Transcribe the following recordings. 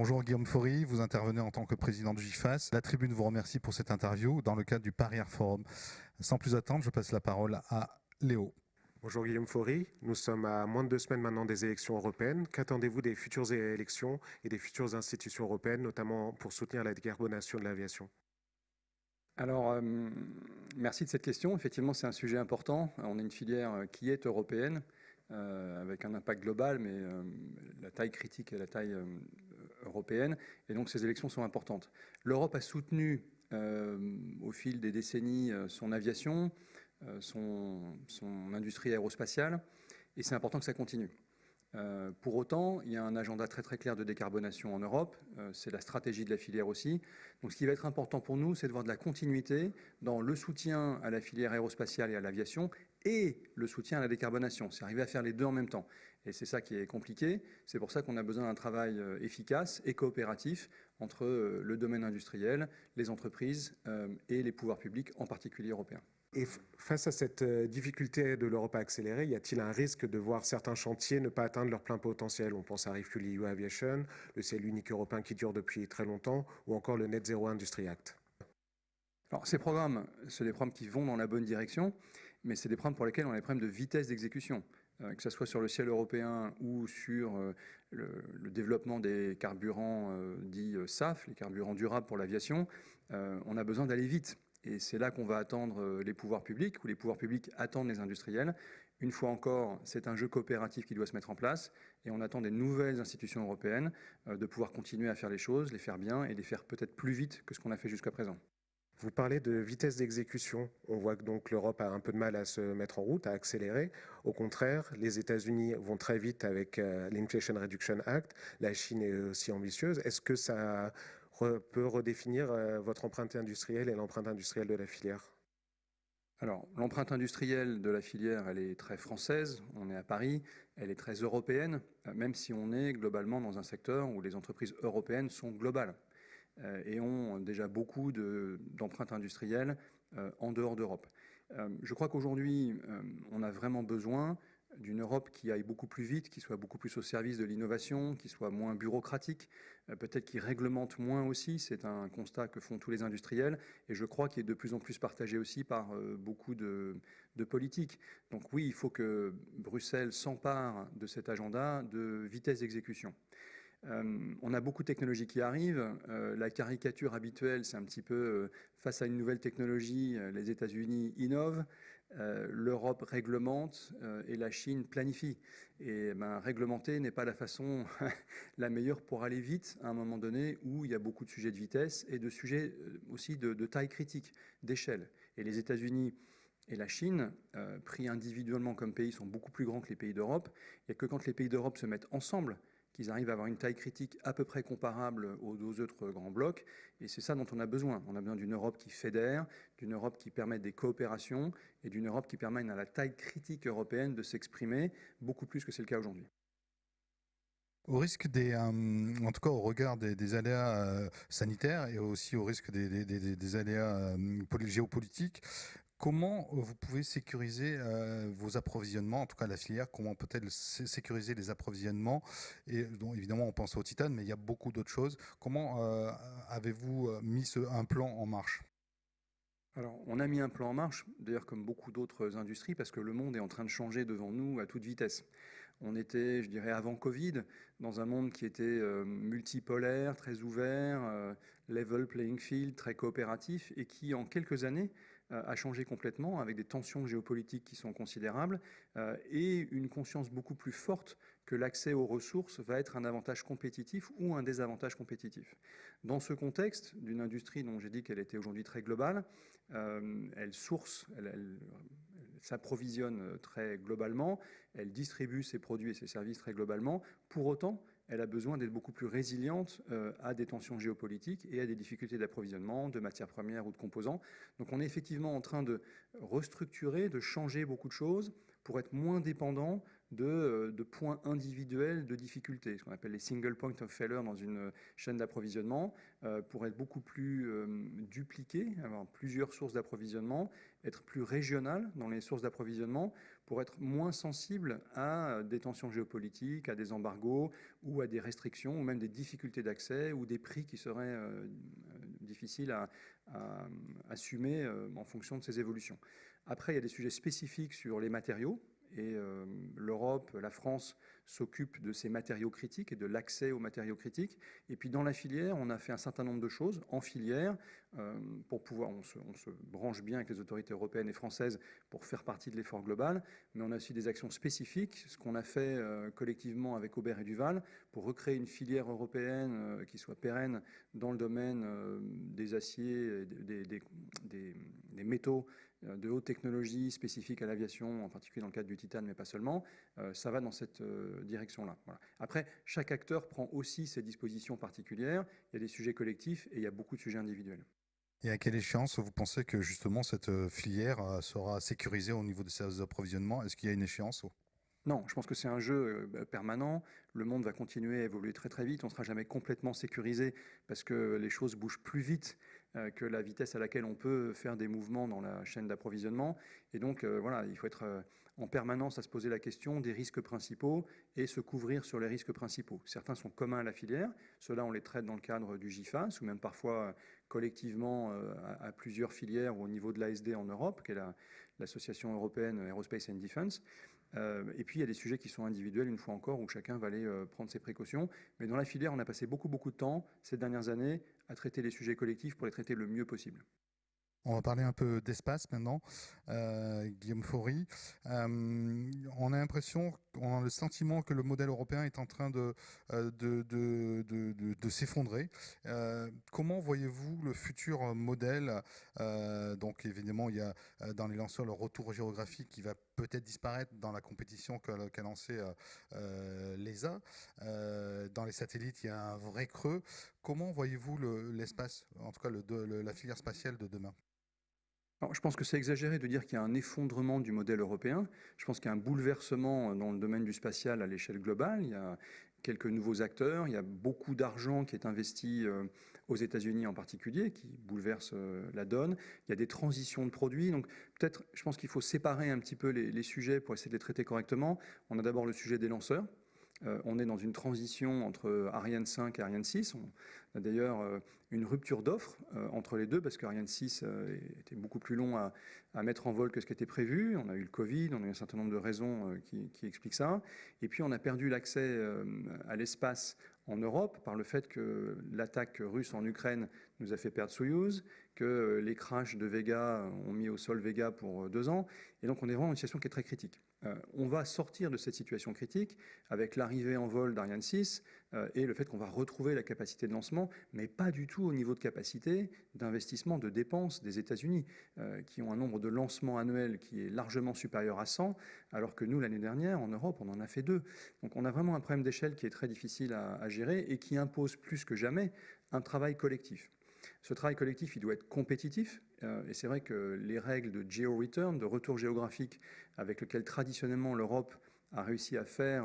Bonjour Guillaume Faury, vous intervenez en tant que président du GIFAS. La Tribune vous remercie pour cette interview dans le cadre du Paris Air Forum. Sans plus attendre, je passe la parole à Léo. Bonjour Guillaume Faury, nous sommes à moins de 2 semaines maintenant des élections européennes. Qu'attendez-vous des futures élections et des futures institutions européennes, notamment pour soutenir la décarbonation de l'aviation ? Alors, merci de cette question. Effectivement, c'est un sujet important. On a une filière qui est européenne, avec un impact global, mais la taille critique est la taille européenne. Et donc, ces élections sont importantes. L'Europe a soutenu au fil des décennies son aviation, son industrie aérospatiale, et c'est important que ça continue. Pour autant, il y a un agenda très très clair de décarbonation en Europe, c'est la stratégie de la filière aussi. Donc ce qui va être important pour nous, c'est de voir de la continuité dans le soutien à la filière aérospatiale et à l'aviation et le soutien à la décarbonation. C'est arriver à faire les deux en même temps. Et c'est ça qui est compliqué. C'est pour ça qu'on a besoin d'un travail efficace et coopératif entre le domaine industriel, les entreprises et les pouvoirs publics, en particulier européens. Et face à cette difficulté de l'Europe à accélérer, y a-t-il un risque de voir certains chantiers ne pas atteindre leur plein potentiel ? On pense à ReFuelEU Aviation, le ciel unique européen qui dure depuis très longtemps, ou encore le Net Zero Industry Act. Alors ces programmes, c'est des programmes qui vont dans la bonne direction, mais c'est des programmes pour lesquels on a des problèmes de vitesse d'exécution. Que ce soit sur le ciel européen ou sur le développement des carburants dits SAF, les carburants durables pour l'aviation, on a besoin d'aller vite. Et c'est là qu'on va attendre les pouvoirs publics, ou les pouvoirs publics attendent les industriels. Une fois encore, c'est un jeu coopératif qui doit se mettre en place, et on attend des nouvelles institutions européennes de pouvoir continuer à faire les choses, les faire bien, et les faire peut-être plus vite que ce qu'on a fait jusqu'à présent. Vous parlez de vitesse d'exécution. On voit que donc l'Europe a un peu de mal à se mettre en route, à accélérer. Au contraire, les États-Unis vont très vite avec l'Inflation Reduction Act. La Chine est aussi ambitieuse. Est-ce que ça peut redéfinir votre empreinte industrielle et l'empreinte industrielle de la filière ? Alors, l'empreinte industrielle de la filière, elle est très française, on est à Paris, elle est très européenne, même si on est globalement dans un secteur où les entreprises européennes sont globales et ont déjà beaucoup d'empreintes industrielles en dehors d'Europe. Je crois qu'aujourd'hui, on a vraiment besoin d'une Europe qui aille beaucoup plus vite, qui soit beaucoup plus au service de l'innovation, qui soit moins bureaucratique, peut-être qui réglemente moins aussi. C'est un constat que font tous les industriels et je crois qu'il est de plus en plus partagé aussi par beaucoup de politiques. Donc oui, il faut que Bruxelles s'empare de cet agenda de vitesse d'exécution. On a beaucoup de technologies qui arrivent. La caricature habituelle, c'est un petit peu face à une nouvelle technologie, les États-Unis innovent, l'Europe réglemente et la Chine planifie. Et réglementer n'est pas la façon la meilleure pour aller vite à un moment donné où il y a beaucoup de sujets de vitesse et de sujets aussi de taille critique, d'échelle. Et les États-Unis et la Chine, pris individuellement comme pays, sont beaucoup plus grands que les pays d'Europe. Et que quand les pays d'Europe se mettent ensemble, qu'ils arrivent à avoir une taille critique à peu près comparable aux autres grands blocs. Et c'est ça dont on a besoin. On a besoin d'une Europe qui fédère, d'une Europe qui permet des coopérations et d'une Europe qui permet à la taille critique européenne de s'exprimer beaucoup plus que c'est le cas aujourd'hui. Au risque en tout cas au regard des aléas sanitaires et aussi au risque des aléas géopolitiques, comment vous pouvez sécuriser vos approvisionnements, en tout cas la filière, comment peut-elle sécuriser les approvisionnements et donc, évidemment on pense au titane, mais il y a beaucoup d'autres choses. Comment avez-vous mis un plan en marche ? Alors, on a mis un plan en marche, d'ailleurs comme beaucoup d'autres industries, parce que le monde est en train de changer devant nous à toute vitesse. On était, je dirais, avant Covid, dans un monde qui était multipolaire, très ouvert, level playing field, très coopératif, et qui, en quelques années, a changé complètement, avec des tensions géopolitiques qui sont considérables, et une conscience beaucoup plus forte que l'accès aux ressources va être un avantage compétitif ou un désavantage compétitif. Dans ce contexte d'une industrie dont j'ai dit qu'elle était aujourd'hui très globale, elle source, elle s'approvisionne très globalement, elle distribue ses produits et ses services très globalement. Pour autant, elle a besoin d'être beaucoup plus résiliente à des tensions géopolitiques et à des difficultés d'approvisionnement, de matières premières ou de composants. Donc on est effectivement en train de restructurer, de changer beaucoup de choses pour être moins dépendant de points individuels de difficulté, ce qu'on appelle les single point of failure dans une chaîne d'approvisionnement, pour être beaucoup plus dupliqué, avoir plusieurs sources d'approvisionnement, être plus régional dans les sources d'approvisionnement, pour être moins sensible à des tensions géopolitiques, à des embargos ou à des restrictions, ou même des difficultés d'accès ou des prix qui seraient difficiles à assumer en fonction de ces évolutions. Après, il y a des sujets spécifiques sur les matériaux. Et l'Europe, la France s'occupe de ces matériaux critiques et de l'accès aux matériaux critiques. Et puis dans la filière, on a fait un certain nombre de choses en filière pour pouvoir, on se branche bien avec les autorités européennes et françaises pour faire partie de l'effort global, mais on a aussi des actions spécifiques, ce qu'on a fait collectivement avec Aubert et Duval pour recréer une filière européenne qui soit pérenne dans le domaine des aciers, des métaux de haute technologie spécifique à l'aviation, en particulier dans le cadre du titane, mais pas seulement, ça va dans cette direction-là. Voilà. Après, chaque acteur prend aussi ses dispositions particulières, il y a des sujets collectifs et il y a beaucoup de sujets individuels. Et à quelle échéance vous pensez que justement cette filière sera sécurisée au niveau de ses approvisionnements? Est-ce qu'il y a une échéance? Non, je pense que c'est un jeu permanent. Le monde va continuer à évoluer très très vite. On ne sera jamais complètement sécurisé parce que les choses bougent plus vite que la vitesse à laquelle on peut faire des mouvements dans la chaîne d'approvisionnement. Et donc voilà, il faut être en permanence à se poser la question des risques principaux et se couvrir sur les risques principaux. Certains sont communs à la filière. Ceux-là, on les traite dans le cadre du GIFAS ou même parfois collectivement à plusieurs filières ou au niveau de l'ASD en Europe, qui est l'Association européenne Aerospace and Defense. Et puis il y a des sujets qui sont individuels, une fois encore, où chacun va aller prendre ses précautions. Mais dans la filière, on a passé beaucoup de temps ces dernières années à traiter les sujets collectifs pour les traiter le mieux possible. On va parler un peu d'espace maintenant. Guillaume Faury, on a l'impression, on a le sentiment que le modèle européen est en train de s'effondrer. Comment voyez-vous le futur modèle? Donc évidemment, il y a dans les lanceurs le retour géographique qui va peut-être disparaître dans la compétition qu'a lancée l'ESA. Dans les satellites, il y a un vrai creux. Comment voyez-vous l'espace, en tout cas la filière spatiale de demain? Alors, je pense que c'est exagéré de dire qu'il y a un effondrement du modèle européen. Je pense qu'il y a un bouleversement dans le domaine du spatial à l'échelle globale. Il y a quelques nouveaux acteurs, il y a beaucoup d'argent qui est investi aux États-Unis en particulier, qui bouleverse la donne. Il y a des transitions de produits. Donc peut-être, je pense qu'il faut séparer un petit peu les sujets pour essayer de les traiter correctement. On a d'abord le sujet des lanceurs. On est dans une transition entre Ariane 5 et Ariane 6. On a d'ailleurs une rupture d'offre entre les deux parce qu'Ariane 6 était beaucoup plus long à mettre en vol que ce qui était prévu. On a eu le Covid, on a eu un certain nombre de raisons qui expliquent ça. Et puis on a perdu l'accès à l'espace en Europe par le fait que l'attaque russe en Ukraine nous a fait perdre Soyouz, que les crashs de Vega ont mis au sol Vega pour 2 ans. Et donc on est vraiment dans une situation qui est très critique. On va sortir de cette situation critique avec l'arrivée en vol d'Ariane 6 et le fait qu'on va retrouver la capacité de lancement, mais pas du tout au niveau de capacité d'investissement, de dépenses des États-Unis, qui ont un nombre de lancements annuels qui est largement supérieur à 100, alors que nous, l'année dernière, en Europe, on en a fait 2. Donc on a vraiment un problème d'échelle qui est très difficile à gérer et qui impose plus que jamais un travail collectif. Ce travail collectif, il doit être compétitif, et c'est vrai que les règles de geo-return, de retour géographique, avec lesquelles traditionnellement l'Europe a réussi à faire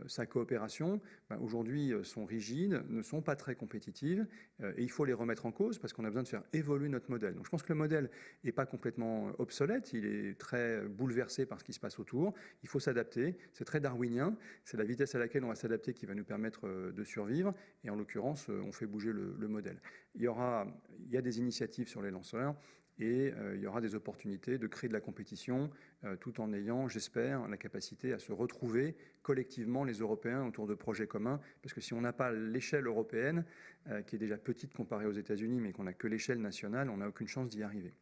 sa coopération, aujourd'hui sont rigides, ne sont pas très compétitives, et il faut les remettre en cause parce qu'on a besoin de faire évoluer notre modèle. Donc je pense que le modèle n'est pas complètement obsolète, il est très bouleversé par ce qui se passe autour, il faut s'adapter, c'est très darwinien, c'est la vitesse à laquelle on va s'adapter qui va nous permettre de survivre, et en l'occurrence, on fait bouger le modèle. Il y a des initiatives sur les lanceurs, et il y aura des opportunités de créer de la compétition tout en ayant, j'espère, la capacité à se retrouver collectivement les Européens autour de projets communs, parce que si on n'a pas l'échelle européenne, qui est déjà petite comparée aux États-Unis, mais qu'on n'a que l'échelle nationale, on n'a aucune chance d'y arriver.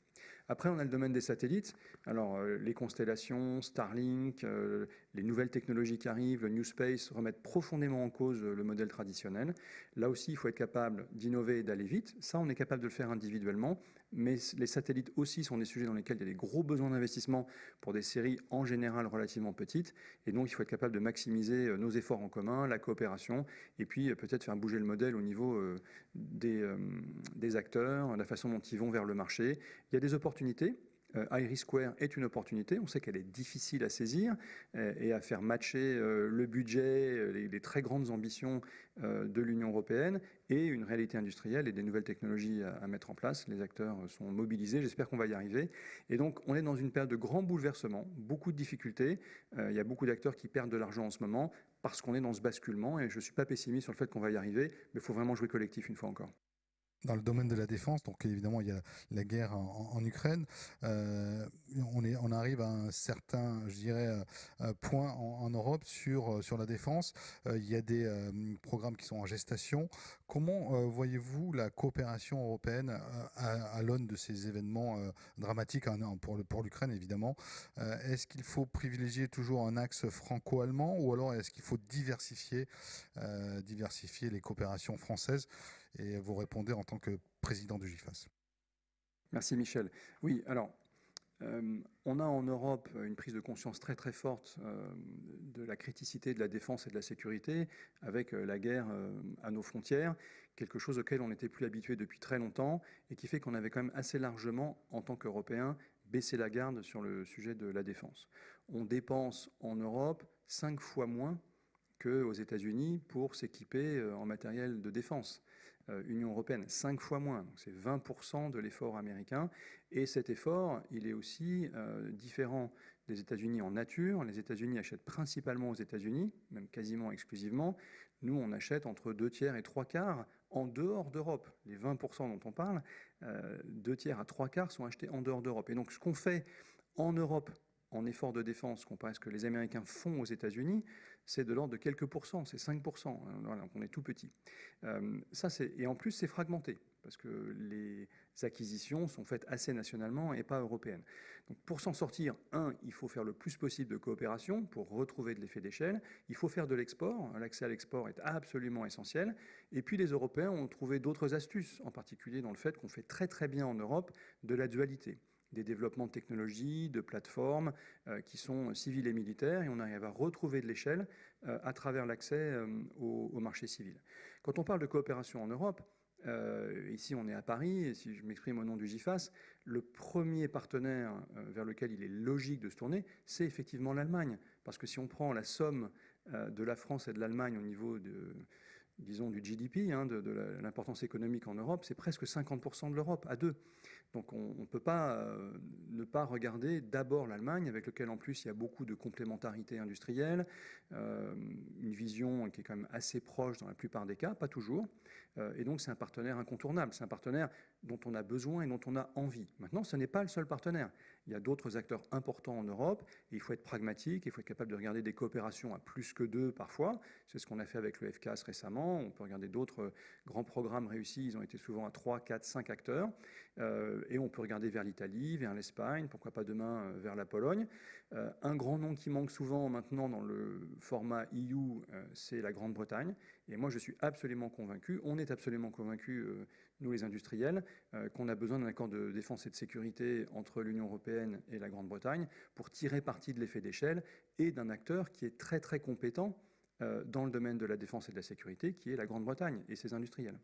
Après, on a le domaine des satellites. Alors, les constellations, Starlink, les nouvelles technologies qui arrivent, le New Space, remettent profondément en cause le modèle traditionnel. Là aussi, il faut être capable d'innover et d'aller vite. Ça, on est capable de le faire individuellement. Mais les satellites aussi sont des sujets dans lesquels il y a des gros besoins d'investissement pour des séries en général relativement petites. Et donc, il faut être capable de maximiser nos efforts en commun, la coopération, et puis peut-être faire bouger le modèle au niveau des acteurs, la façon dont ils vont vers le marché. Il y a des opportunités. IRIS² est une opportunité. On sait qu'elle est difficile à saisir et à faire matcher le budget, les très grandes ambitions de l'Union européenne et une réalité industrielle et des nouvelles technologies à mettre en place. Les acteurs sont mobilisés, j'espère qu'on va y arriver. Et donc on est dans une période de grands bouleversements, beaucoup de difficultés. Il y a beaucoup d'acteurs qui perdent de l'argent en ce moment parce qu'on est dans ce basculement et je ne suis pas pessimiste sur le fait qu'on va y arriver, mais il faut vraiment jouer collectif une fois encore. Dans le domaine de la défense, donc évidemment il y a la guerre en Ukraine, on arrive à un certain, je dirais, point en Europe sur la défense. Il y a des programmes qui sont en gestation. Comment voyez-vous la coopération européenne à l'aune de ces événements dramatiques pour l'Ukraine évidemment? Est-ce qu'il faut privilégier toujours un axe franco-allemand ou alors est-ce qu'il faut diversifier les coopérations françaises? Et vous répondez en tant que président du GIFAS. Merci Michel. Oui, alors, on a en Europe une prise de conscience très très forte de la criticité de la défense et de la sécurité avec la guerre à nos frontières, quelque chose auquel on n'était plus habitué depuis très longtemps et qui fait qu'on avait quand même assez largement, en tant qu'Européens, baissé la garde sur le sujet de la défense. On dépense en Europe 5 fois moins qu'aux États-Unis pour s'équiper en matériel de défense. Union européenne, 5 fois moins, donc c'est 20% de l'effort américain. Et cet effort, il est aussi différent des États-Unis en nature. Les États-Unis achètent principalement aux États-Unis, même quasiment exclusivement. Nous, on achète entre 2 tiers et 3 quarts en dehors d'Europe. Les 20% dont on parle, 2 tiers à 3 quarts sont achetés en dehors d'Europe. Et donc ce qu'on fait en Europe en effort de défense comparé à ce que les Américains font aux États-Unis, c'est de l'ordre de quelques pourcents, c'est 5%. Voilà, donc on est tout petit. Et en plus, c'est fragmenté, parce que les acquisitions sont faites assez nationalement et pas européennes. Donc pour s'en sortir, il faut faire le plus possible de coopération pour retrouver de l'effet d'échelle. Il faut faire de l'export. L'accès à l'export est absolument essentiel. Et puis les Européens ont trouvé d'autres astuces, en particulier dans le fait qu'on fait très très bien en Europe de la dualité, des développements de technologies, de plateformes qui sont civiles et militaires, et on arrive à retrouver de l'échelle à travers l'accès au marché civil. Quand on parle de coopération en Europe, ici on est à Paris, et si je m'exprime au nom du GIFAS, le premier partenaire vers lequel il est logique de se tourner, c'est effectivement l'Allemagne. Parce que si on prend la somme de la France et de l'Allemagne au niveau disons, du GDP, de l'importance économique en Europe, c'est presque 50% de l'Europe, à deux. Donc on ne peut pas ne pas regarder d'abord l'Allemagne, avec lequel en plus il y a beaucoup de complémentarité industrielle, une vision qui est quand même assez proche dans la plupart des cas, pas toujours. Et donc c'est un partenaire incontournable, c'est un partenaire dont on a besoin et dont on a envie. Maintenant, ce n'est pas le seul partenaire. Il y a d'autres acteurs importants en Europe, et il faut être pragmatique, il faut être capable de regarder des coopérations à plus que 2 parfois. C'est ce qu'on a fait avec le FCAS récemment. On peut regarder d'autres grands programmes réussis, ils ont été souvent à 3, 4, 5 acteurs. Et on peut regarder vers l'Italie, vers l'Espagne, pourquoi pas demain vers la Pologne. Un grand nom qui manque souvent maintenant dans le format EU, c'est la Grande-Bretagne. Et moi, je suis absolument convaincu, on est absolument convaincus, nous les industriels, qu'on a besoin d'un accord de défense et de sécurité entre l'Union européenne et la Grande-Bretagne pour tirer parti de l'effet d'échelle et d'un acteur qui est très très compétent dans le domaine de la défense et de la sécurité, qui est la Grande-Bretagne et ses industriels.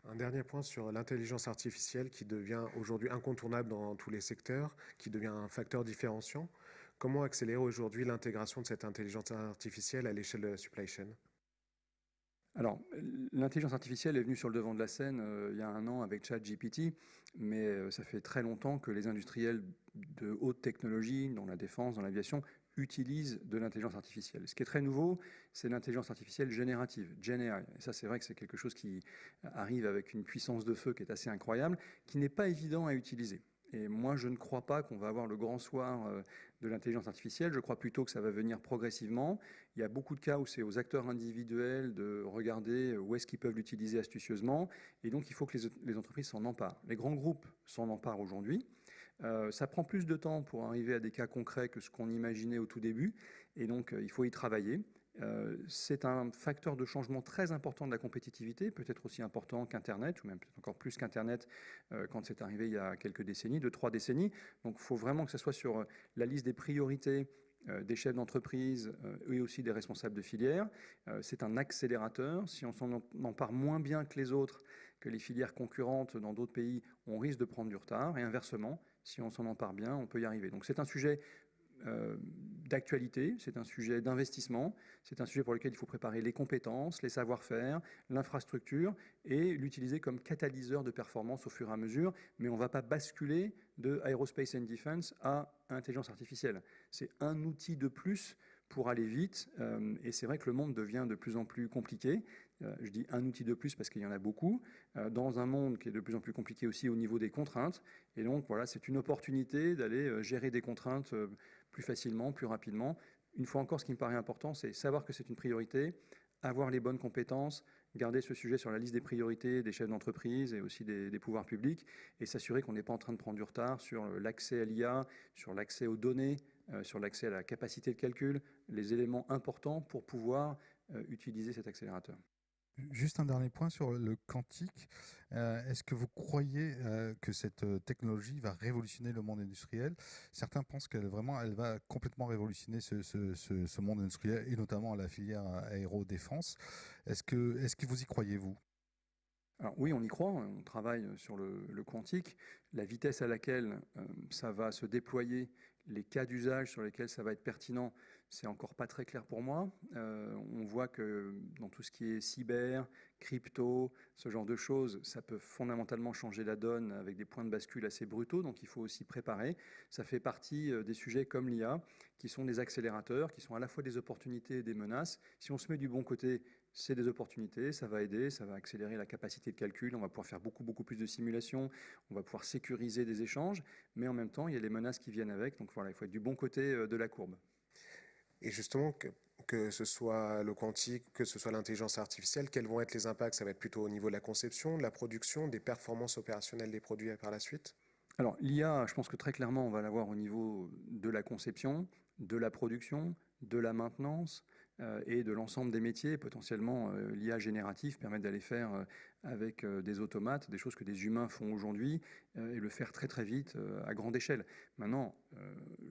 Un dernier point sur l'intelligence artificielle qui devient aujourd'hui incontournable dans tous les secteurs, qui devient un facteur différenciant. Comment accélérer aujourd'hui l'intégration de cette intelligence artificielle à l'échelle de la supply chain ? Alors, l'intelligence artificielle est venue sur le devant de la scène il y a 1 an avec ChatGPT, mais ça fait très longtemps que les industriels de haute technologie, dans la défense, dans l'aviation, utilisent de l'intelligence artificielle. Ce qui est très nouveau, c'est l'intelligence artificielle générative, GenAI. Et ça, c'est vrai que c'est quelque chose qui arrive avec une puissance de feu qui est assez incroyable, qui n'est pas évident à utiliser. Et moi, je ne crois pas qu'on va avoir le grand soir de l'intelligence artificielle. Je crois plutôt que ça va venir progressivement. Il y a beaucoup de cas où c'est aux acteurs individuels de regarder où est-ce qu'ils peuvent l'utiliser astucieusement. Et donc, il faut que les entreprises s'en emparent. Les grands groupes s'en emparent aujourd'hui. Ça prend plus de temps pour arriver à des cas concrets que ce qu'on imaginait au tout début. Et donc, il faut y travailler. C'est un facteur de changement très important de la compétitivité, peut-être aussi important qu'Internet, ou même peut-être encore plus qu'Internet quand c'est arrivé il y a quelques décennies, 2-3 décennies. Donc il faut vraiment que ce soit sur la liste des priorités des chefs d'entreprise et aussi des responsables de filière. C'est un accélérateur. Si on s'en empare moins bien que les autres, que les filières concurrentes dans d'autres pays, on risque de prendre du retard. Et inversement, Si on s'en empare bien, on peut y arriver. Donc c'est un sujet d'actualité, c'est un sujet d'investissement, c'est un sujet pour lequel il faut préparer les compétences, les savoir-faire, l'infrastructure et l'utiliser comme catalyseur de performance au fur et à mesure. Mais on ne va pas basculer de Aerospace and Defense à intelligence artificielle. C'est un outil de plus pour aller vite. Et c'est vrai que le monde devient de plus en plus compliqué. Je dis un outil de plus parce qu'il y en a beaucoup, dans un monde qui est de plus en plus compliqué aussi au niveau des contraintes. Et donc voilà, c'est une opportunité d'aller gérer des contraintes plus facilement, plus rapidement. Une fois encore, ce qui me paraît important, c'est savoir que c'est une priorité, avoir les bonnes compétences, garder ce sujet sur la liste des priorités des chefs d'entreprise et aussi des pouvoirs publics, et s'assurer qu'on n'est pas en train de prendre du retard sur l'accès à l'IA, sur l'accès aux données, sur l'accès à la capacité de calcul, les éléments importants pour pouvoir utiliser cet accélérateur. Juste un dernier point sur le quantique. Est-ce que vous croyez que cette technologie va révolutionner le monde industriel? Certains pensent qu'elle va complètement révolutionner ce monde industriel et notamment la filière aérodéfense. Est-ce que vous y croyez, vous? Alors oui, on y croit, on travaille sur le quantique. La vitesse à laquelle ça va se déployer, les cas d'usage sur lesquels ça va être pertinent, c'est encore pas très clair pour moi. On voit que dans tout ce qui est cyber, crypto, ce genre de choses, ça peut fondamentalement changer la donne avec des points de bascule assez brutaux, donc il faut aussi préparer. Ça fait partie des sujets comme l'IA, qui sont des accélérateurs, qui sont à la fois des opportunités et des menaces. Si on se met du bon côté, c'est des opportunités, ça va aider, ça va accélérer la capacité de calcul, on va pouvoir faire beaucoup plus de simulations, on va pouvoir sécuriser des échanges, mais en même temps, il y a les menaces qui viennent avec, donc voilà, il faut être du bon côté de la courbe. Et justement, que ce soit le quantique, que ce soit l'intelligence artificielle, quels vont être les impacts? Ça va être plutôt au niveau de la conception, de la production, des performances opérationnelles des produits par la suite? Alors l'IA, je pense que très clairement, on va l'avoir au niveau de la conception, de la production, de la maintenance et de l'ensemble des métiers. Potentiellement, l'IA générative permet d'aller faire avec des automates, des choses que des humains font aujourd'hui, et le faire très vite à grande échelle. Maintenant,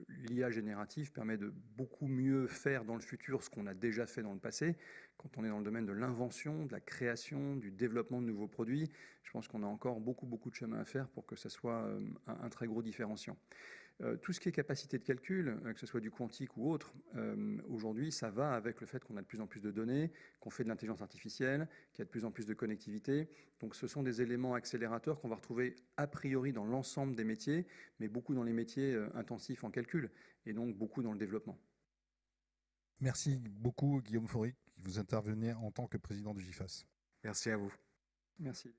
l'IA générative permet de beaucoup mieux faire dans le futur ce qu'on a déjà fait dans le passé. Quand on est dans le domaine de l'invention, de la création, du développement de nouveaux produits, je pense qu'on a encore beaucoup de chemin à faire pour que ça soit un très gros différenciant. Tout ce qui est capacité de calcul, que ce soit du quantique ou autre, aujourd'hui, ça va avec le fait qu'on a de plus en plus de données, qu'on fait de l'intelligence artificielle, qu'il y a de plus en plus de connectivité. Donc ce sont des éléments accélérateurs qu'on va retrouver a priori dans l'ensemble des métiers, mais beaucoup dans les métiers intensifs en calcul, et donc beaucoup dans le développement. Merci beaucoup, Guillaume Faury, qui vous intervenez en tant que président du GIFAS. Merci à vous. Merci.